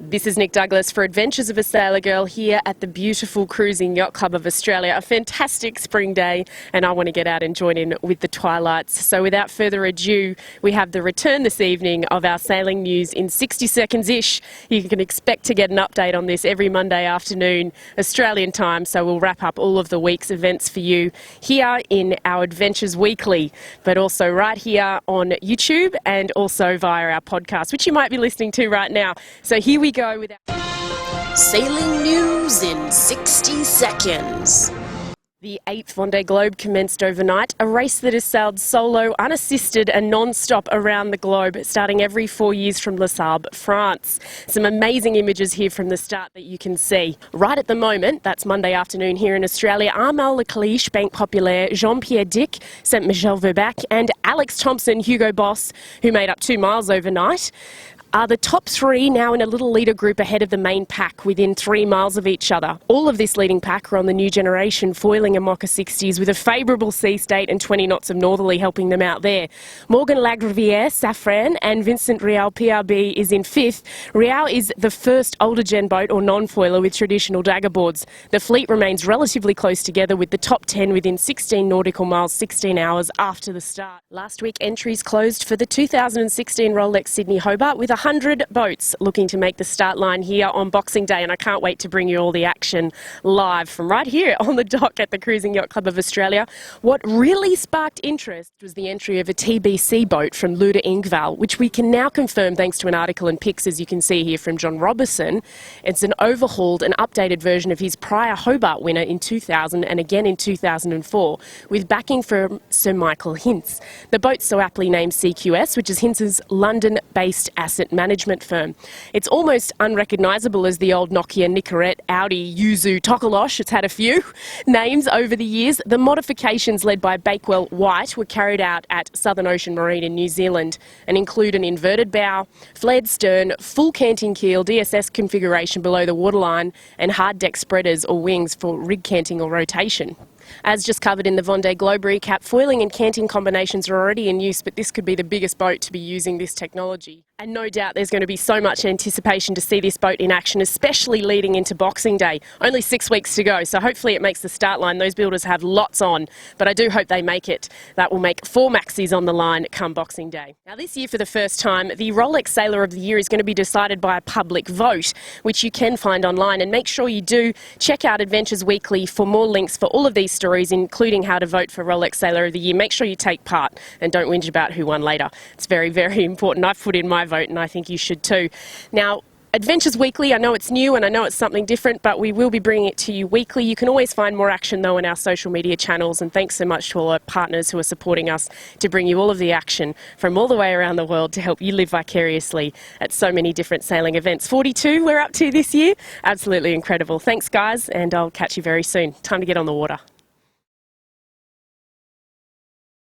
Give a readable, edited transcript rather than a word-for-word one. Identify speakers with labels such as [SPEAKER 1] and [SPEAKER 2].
[SPEAKER 1] This is Nick Douglas for Adventures of a Sailor Girl here at the beautiful Cruising Yacht Club of Australia. A fantastic spring day, and I want to get out and join in with the twilights. So without further ado, we have the return this evening of our sailing news in 60 seconds-ish. You can expect to get an update on this every Monday afternoon, Australian time, so we'll wrap up all of the week's events for you here in our Adventures Weekly, but also right here on YouTube and also via our podcast, which you might be listening to right now. So here we go with our
[SPEAKER 2] Sailing news in 60 seconds.
[SPEAKER 1] The 8th Vendée Globe commenced overnight, a race that is sailed solo, unassisted and non-stop around the globe, starting every 4 years from Les Sables, France. Some amazing images here from the start that you can see. Right at the moment, that's Monday afternoon here in Australia, Armel Lecleche, Banque Populaire, Jean-Pierre Dick, Saint-Michel-Verbac and Alex Thompson, Hugo Boss, who made up 2 miles overnight, are the top 3 now in a little leader group ahead of the main pack within 3 miles of each other. All of this leading pack are on the new generation foiling and Mocha 60s with a favourable sea state and 20 knots of northerly helping them out there. Morgan Lagriviere, Safran and Vincent Rial PRB is in 5th. Rial is the first older gen boat or non-foiler with traditional dagger boards. The fleet remains relatively close together with the top 10 within 16 nautical miles 16 hours after the start. Last week entries closed for the 2016 Rolex Sydney Hobart with 100 boats looking to make the start line here on Boxing Day, and I can't wait to bring you all the action live from right here on the dock at the Cruising Yacht Club of Australia. What really sparked interest was the entry of a TBC boat from Luda Ingval, which we can now confirm thanks to an article and pics, as you can see here, from John Robertson. It's an overhauled and updated version of his prior Hobart winner in 2000 and again in 2004, with backing from Sir Michael Hintz. The boat's so aptly named CQS, which is Hintz's London-based asset management firm. It's almost unrecognisable as the old Nokia, Nicorette, Audi, Yuzu, Tokolosh. It's had a few names over the years. The modifications led by Bakewell White were carried out at Southern Ocean Marine in New Zealand and include an inverted bow, flared stern, full canting keel, DSS configuration below the waterline and hard deck spreaders or wings for rig canting or rotation. As just covered in the Vendée Globe recap, foiling and canting combinations are already in use, but this could be the biggest boat to be using this technology. And no doubt there's going to be so much anticipation to see this boat in action, especially leading into Boxing Day. Only 6 weeks to go, so hopefully it makes the start line. Those builders have lots on, but I do hope they make it. That will make 4 maxis on the line come Boxing Day. Now this year, for the first time, the Rolex Sailor of the Year is going to be decided by a public vote, which you can find online. And make sure you do check out Adventures Weekly for more links for all of these stories, including how to vote for Rolex Sailor of the Year. Make sure you take part and don't whinge about who won later. It's very, very important. I've put in my vote and I think you should too. Now, Adventures Weekly, I know it's new and I know it's something different, but we will be bringing it to you weekly. You can always find more action though in our social media channels, and thanks so much to all our partners who are supporting us to bring you all of the action from all the way around the world to help you live vicariously at so many different sailing events. 42 we're up to this year. Absolutely incredible. Thanks guys, and I'll catch you very soon. Time to get on the water.